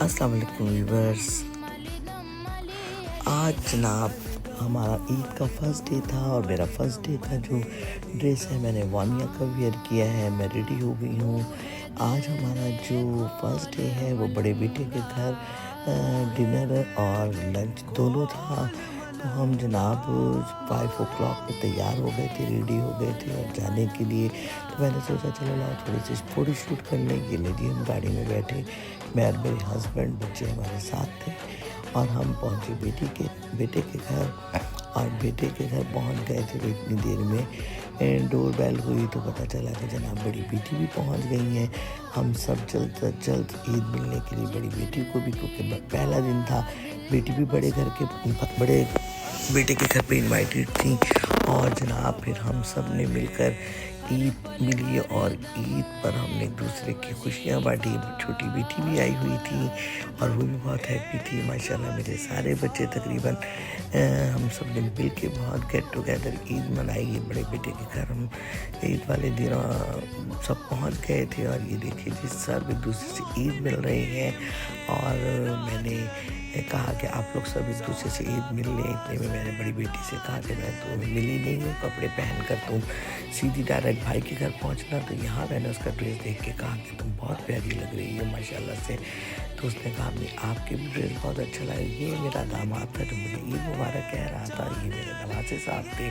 अस्सलाम वालेकुम व्यूवर्स। आज जनाब हमारा ईद का फर्स्ट डे था और मेरा फर्स्ट डे का जो ड्रेस है मैंने वानिया का वेयर किया है। मैं रेडी हो गई हूँ। आज हमारा जो फर्स्ट डे है वो बड़े बेटे के घर डिनर और लंच दोनों था। तो हम जनाब 5 o'clock पे तैयार हो गए थे, रेडी हो गए थे और जाने के लिए। तो मैंने सोचा चलो ना थोड़ी सी फ़ोटो शूट करने के लिए जी हम गाड़ी में बैठे, मैं और मेरे हस्बैंड, बच्चे हमारे साथ थे और हम पहुँचे बेटे के घर। और बेटे के घर पहुँच गए थे तो इतनी देर में डोर बेल हुई तो पता चला कि जनाब बड़ी बेटी भी पहुँच गई हैं। हम सब जल्द से जल्द ईद मिलने के लिए बड़ी बेटी को भी, क्योंकि पहला दिन था, बेटी भी बड़े बेटे के घर पे इनवाइटेड थी। और जनाब फिर हम सब ने मिलकर ईद मिली और ईद पर हमने एक दूसरे की खुशियाँ बांटी। छोटी बेटी भी आई हुई थी और वो भी बहुत हैप्पी थी माशाल्लाह। मेरे सारे बच्चे तकरीबन हम सब ने मिल के बहुत गेट टुगेदर ईद मनाई। बड़े बेटे के घर हम ईद वाले दिन सब पहुंच गए थे और ये देखिए जी सब एक दूसरे से ईद मिल रहे हैं। और मैंने कहा कि आप लोग सब एक दूसरे से ईद मिल लें। इतने में मैंने बड़ी बेटी से कहा कि मैं तो मिली नहीं हूँ, कपड़े पहन कर तुम सीधी डायरेक्ट भाई के घर पहुँचना। तो यहाँ मैंने उसका ड्रेस देख के कहा कि तुम बहुत प्यारी लग रही है माशाल्लाह से। तो उसने कहा नहीं आपके भी ड्रेस बहुत अच्छा लगा। ये मेरा दामाद था जो मुझे ईद मुबारक कह रहा था, ये मेरे नवासे साहब थे।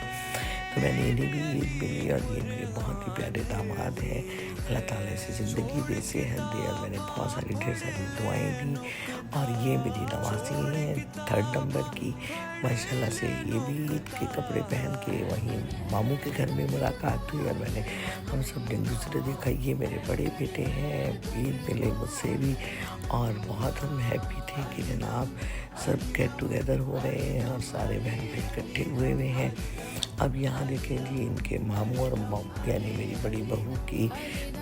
तो मैंने इन्हें भी ईद मिली और ये मेरे बहुत ही प्यारे दामाद हैं। अल्लाह ताला से ज़िंदगी दे, सेहत दे। और मैंने बहुत सारी ढेर सारी दुआएं दी। और ये मेरी नवासी हैं 3rd नंबर की माशाल्लाह से। ये भी ईद के कपड़े पहन के वहीं मामू के घर में मुलाकात हुई और हम सब ने एक दूसरे देखा। ये मेरे बड़े बेटे हैं, ईद मिले मुझसे भी और बहुत हम हैप्पी थे कि जनाब सब गेट टुगेदर हो रहे हैं और सारे बहन भाई इकट्ठे हुए हैं। अब यहाँ देखें जी इनके मामू और यानी मेरी बड़ी बहू की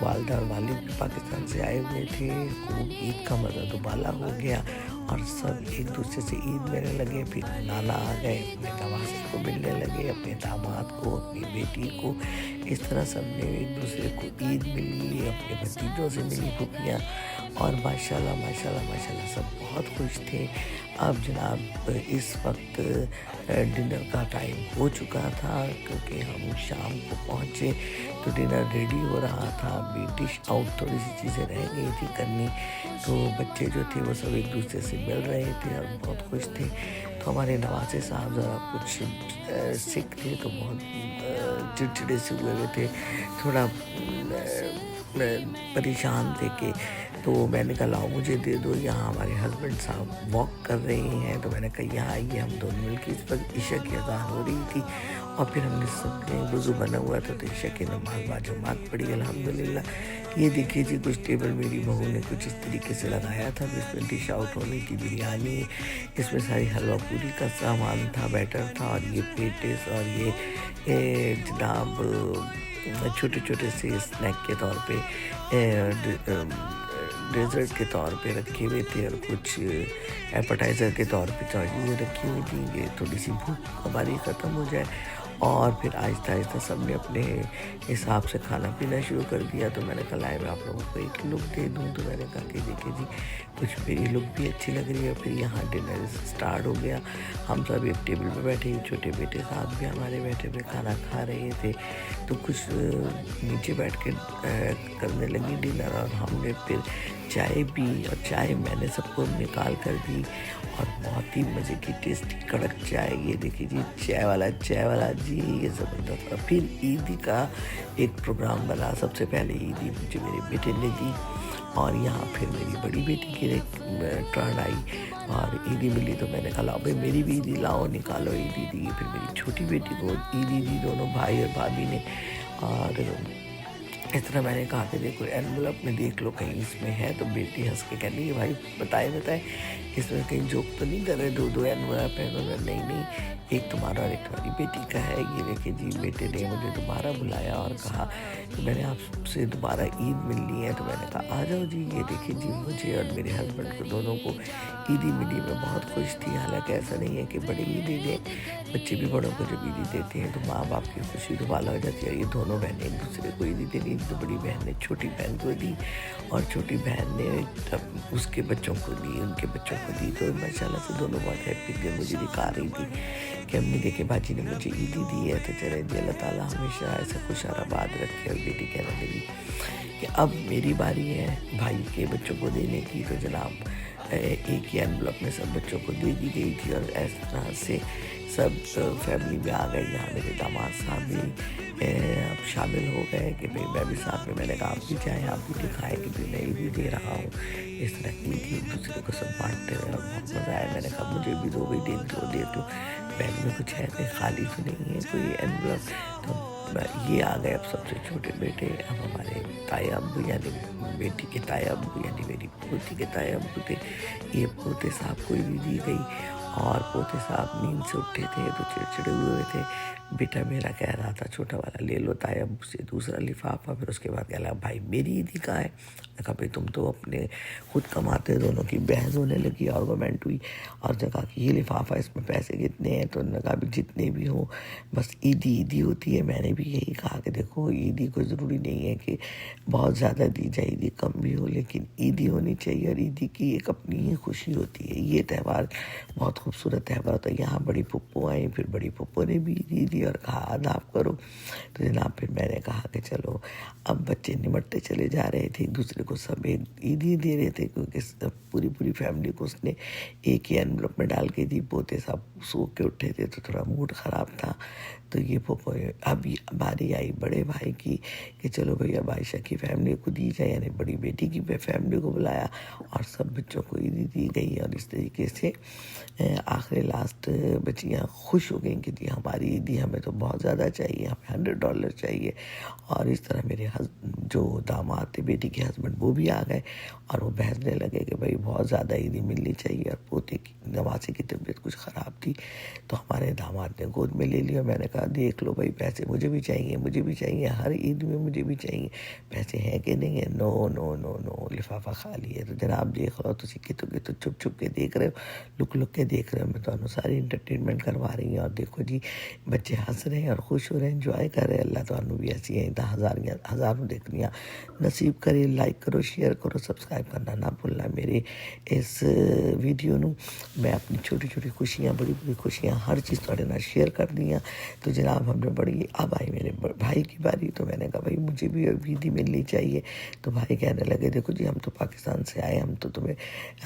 वालदा और वालिद भी पाकिस्तान से आए हुए थे। खूब ईद का मज़ा दुबाला हो गया और सब एक दूसरे से ईद मिलने लगे। फिर नाना आ गए, अपने नवासे को मिलने लगे, अपने दामाद को, अपनी बेटी को। इस तरह सब ने एक दूसरे को ईद मिली, अपने भतीजों से मिली फूफियाँ। और माशाल्लाह माशाल्लाह माशाल्लाह सब बहुत खुश थे। अब जनाब इस वक्त डिनर का टाइम हो चुका था क्योंकि हम शाम को पहुँचे तो डिनर रेडी हो रहा था। अभी डिश आउट थोड़ी सी चीज़ें रह गई थी करनी। तो बच्चे जो थे वो सब एक दूसरे से मिल रहे थे और बहुत खुश थे। तो हमारे नवासे साहब ज़रा कुछ सिक थे तो बहुत चिड़चिड़े से हुए थे, थोड़ा परेशान थे कि तो मैंने कहा लाओ मुझे दे दो। यहाँ हमारे हस्बैंड साहब वॉक कर रहे हैं तो मैंने कहा यहाँ आइए हम दोनों मिलकर। इस वक्त ईशा की अज़ान हो रही थी और फिर हमने सबने वज़ू बना हुआ था तो ईशा की नमाज बाजमात पड़ी अल्हम्दुलिल्लाह। ये देखिए जी कुछ टेबल मेरी बहू ने कुछ इस तरीके से लगाया था जिसमें डिश आउट होने की बिरयानी, इसमें सारी हलवा पूरी का सामान था, बैटर था और ये पेटिस और ये जनाब छोटे छोटे से स्नैक के तौर पे डेजर्ट के तौर पे रखे हुए थे और कुछ एपेटाइज़र के तौर पे चीज़ें रखी हुई थी। ये थोड़ी सी भूख हमारी ख़त्म हो जाए और फिर आहिस्ता आहिस्ता सब ने अपने हिसाब से खाना पीना शुरू कर दिया। तो मैंने कहा लाए मैं आप लोगों को एक लुक दे दूँ। तो मैंने कहा कि देखिए जी कुछ मेरी लुक भी अच्छी लग रही है। फिर यहाँ डिनर स्टार्ट हो गया। हम सब एक टेबल पे बैठे, छोटे बेटे साहब भी हमारे बैठे पे खाना खा रहे थे। तो कुछ नीचे बैठ के करने लगी डिनर और हमने फिर चाय पी और चाय मैंने सबको निकाल कर दी और बहुत ही मज़े की टेस्टी कड़क चाय। ये देखिए जी चाय वाला जी ये ज़बरदस्त। और फिर ईदी का एक प्रोग्राम बना। सबसे पहले ईदी मुझे मेरे बेटे ने दी और यहाँ फिर मेरी बड़ी बेटी की टर्न आई और ईदी मिली। तो मैंने कहा लाओ भाई मेरी भी ईदी लाओ, निकालो ईदी दी। फिर मेरी छोटी बेटी को ईदी दी, दोनों भाई और भाभी ने। और इस तरह मैंने कहा कि देखो एनवलप में देख लो कहीं इसमें है। तो बेटी हंस के कहती है भाई बताए इसमें कहीं जोक तो नहीं कर रहे, 2 एनवलप है। तो नहीं एक तुम्हारा और एक तुम्हारी बेटी का है। ये देखिए जी बेटे ने मुझे दोबारा बुलाया और कहा कि मैंने आपसे दोबारा ईद मिलनी है। तो मैंने कहा आ जाओ जी। ये देखिए जी मुझे और मेरे हस्बैंड को दोनों को ईदी मिली। मैं बहुत खुश थी। हालांकि ऐसा नहीं है कि बड़े ईदी दें, बच्चे भी बड़ों को जब ईदी देते हैं तो माँ बाप की खुशी दुबाला हो जाती है। ये दोनों बहनें एक दूसरे को ईदी देने تو بڑی بہن نے چھوٹی بہن کو دی اور چھوٹی بہن نے اس کے بچوں کو دی، ان کے بچوں کو دی. تو ماشاءاللہ سے دونوں بہت ہیپی تھے. مجھے دکھا رہی تھی کہ امی دیکھے باجی نے مجھے عیدی دی ہے. تو چلے جی اللہ تعالیٰ ہمیشہ ایسا خوش آباد رکھے. اور بیٹی کہنے لگی کہ اب میری باری ہے بھائی کے بچوں کو دینے کی. تو جناب ایک ہی انویلپ میں سب بچوں کو دے دی گئی تھی. اور اس طرح سے سب فیملی میں آ گئے. یہاں میرے داماد صاحب بھی اب شامل ہو گئے کہ بھئی میں بھی ساتھ میں نے کہا آپ بھی جائیں، آپ بھی دکھائیں کہ میں بھی دے رہا ہوں. اس طرح کی تھی ایک دوسرے کو سب بانٹتے ہوئے اور بہت مزہ آیا. میں نے کہا مجھے بھی دو بھائی، دے دو. بیگ میں کچھ ہے نہیں، خالی تو نہیں ہے کوئی انویلپ. تو یہ آ گئے اب سب سے چھوٹے بیٹے. اب ہمارے تائی ابو یعنی بیٹی کے تائی ابو یعنی میری پوتی کے تائی ابو تھے. یہ پوتے صاحب کو بھی دی گئی اور پوتے صاحب نیند سے اٹھے تھے تو چڑچڑے ہوئے تھے. بیٹا میرا کہہ رہا تھا چھوٹا والا لے لو تائی ابو سے دوسرا لفافہ. پھر اس کے بعد کہہ رہا بھائی میری عیدی کہاں ہے؟ میں کہا بھائی تم تو اپنے خود کماتے. دونوں کی بحث ہونے لگی، آرگومنٹ ہوئی. اور نے کہا کہ یہ لفافہ اس میں پیسے کتنے ہیں؟ تو انہوں نے کہا بھی جتنے بھی ہوں بس عیدی ہوتی ہے. میں نے بھی یہی کہا کہ دیکھو عیدی کوئی ضروری نہیں ہے کہ بہت زیادہ دی جائے، عیدی کم بھی ہو، لیکن عیدی ہونی چاہیے. اور عیدی کی ایک اپنی ہی خوشی ہوتی ہے. یہ تہوار بہت خوبصورت تہوار ہوتا ہے. یہاں بڑی پھپھو آئیں، پھر بڑی پھپھو نے بھی عیدی دی اور کہا آداب کرو. تو جناب پھر میں نے کہا کہ چلو اب بچے نمٹتے چلے جا رہے تھے، ایک دوسرے کو سب عیدی دے رہے تھے کیونکہ پوری فیملی کو اس نے ایک ہی انویلپ میں ڈال کے دی. پوتے صاحب سو کے اٹھے تھے تو تھوڑا موڈ خراب تھا. تو یہ پھپھو اب باری آئی بڑے بھائی کی کہ چلو بھئی اب عائشہ کی فیملی کو دی جائے، یعنی بڑی بیٹی کی فیملی کو بلایا اور سب بچوں کو عیدی دی گئی. اور اس طریقے سے آخر لاسٹ بچیاں خوش ہو گئیں کہ جی ہماری عیدی ہمیں تو بہت زیادہ چاہیے، ہمیں $100 چاہیے. اور اس طرح میرے جو داماد تھے بیٹی کے ہسبینڈ وہ بھی آ گئے اور وہ بحثنے لگے کہ بھئی بہت زیادہ عیدی ملنی چاہیے. اور پوتے کی نواسے کی طبیعت کچھ خراب تھی تو ہمارے داماد نے گود میں لے لیا. میں نے کہا دیکھ لو بھائی پیسے مجھے بھی چاہیے، ہر عید میں مجھے بھی چاہیے. پیسے ہیں کہ نہیں ہے؟ نو نو نو نو لفافہ خالی ہے. تو جناب دیکھ لو تو چھپ کے دیکھ رہے ہو، لک کے دیکھ رہے ہو. میں تو ساری انٹرٹینمنٹ کروا رہی ہیں. اور دیکھو جی بچے ہنس رہے ہیں اور خوش ہو رہے ہیں، انجوائے کر رہے ہیں. اللہ تعالیٰ بھی ایسی ہیں ہزاروں دیکھنیاں نصیب کرے. لائک کرو، شیئر کرو، سبسکرائب کرنا نہ بھولنا. میرے اس ویڈیو نو میں اپنی چھوٹی خوشیاں بڑی خوشیاں ہر چیز تھوڑے نہ شیئر کر دیا. تو جناب ہم نے بڑی اب آئی میرے بھائی کی باری. تو میں نے کہا بھائی مجھے بھی عیدی ملنی چاہیے. تو بھائی کہنے لگے دیکھو جی ہم تو پاکستان سے آئے، ہم تو تمہیں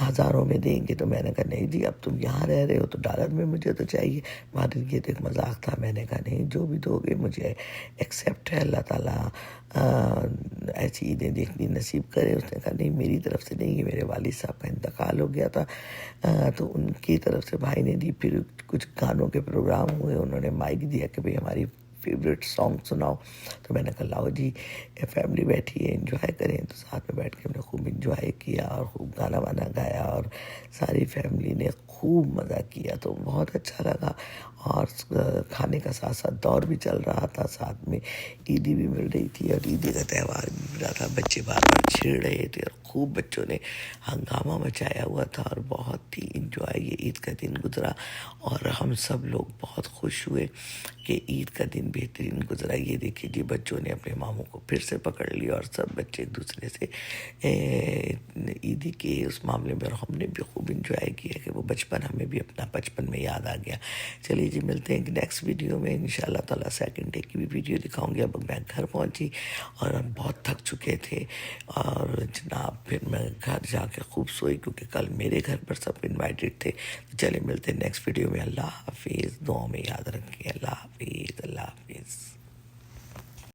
ہزاروں میں دیں گے. تو میں نے کہا نہیں جی اب تم یہاں رہ رہے ہو تو $1 میں مجھے تو چاہیے. یہ تو ایک مذاق تھا. میں نے کہا نہیں جو بھی دو گے مجھے ایکسیپٹ ہے. اللہ تعالیٰ ایسی عیدیں دیکھنی نصیب کرے. اس نے کہا نہیں میری طرف سے نہیں، میرے والد صاحب کا انتقال ہو گیا تھا تو ان کی طرف سے بھائی نے دی. پھر کچھ گانوں کے پروگرام ہوئے، انہوں نے مائک دیا کہ بھئی ہماری فیوریٹ سانگ سناؤ. تو میں نے کہا لاؤ جی فیملی بیٹھی ہے انجوائے کریں. تو ساتھ میں بیٹھ کے ہم نے خوب انجوائے کیا اور خوب گانا وانا گایا اور ساری فیملی نے خوب مزہ کیا. تو بہت اچھا لگا. اور کھانے کا ساتھ دور بھی چل رہا تھا، ساتھ میں عیدی بھی مل رہی تھی اور عیدی کا تہوار بھی مل رہا تھا. بچے بار چھڑ رہے تھے اور خوب بچوں نے ہنگامہ مچایا ہوا تھا اور بہت ہی انجوائے یہ عید کا دن گزرا. اور ہم سب لوگ بہت خوش ہوئے کہ عید کا دن بہترین گزرا. یہ دیکھیے جی بچوں نے اپنے ماموں کو پھر سے پکڑ لیا اور سب بچے ایک دوسرے سے عیدی کے اس معاملے میں. اور ہم نے بھی خوب انجوائے کیا کہ وہ بچپن ہمیں بھی اپنا بچپن میں یاد آ گیا. چلیے جی ملتے ہیں نیکسٹ ویڈیو میں انشاءاللہ تعالیٰ. سیکنڈ ڈے کی بھی ویڈیو دکھاؤں گی. اب میں گھر پہنچی اور ہم بہت تھک چکے تھے اور جناب پھر میں گھر جا کے خوب سوئی کیونکہ کل میرے گھر پر سب انوائٹڈ تھے. چلے ملتے ہیں نیکسٹ ویڈیو میں. اللہ حافظ. دعاؤں میں یاد رکھیں. اللہ حافظ.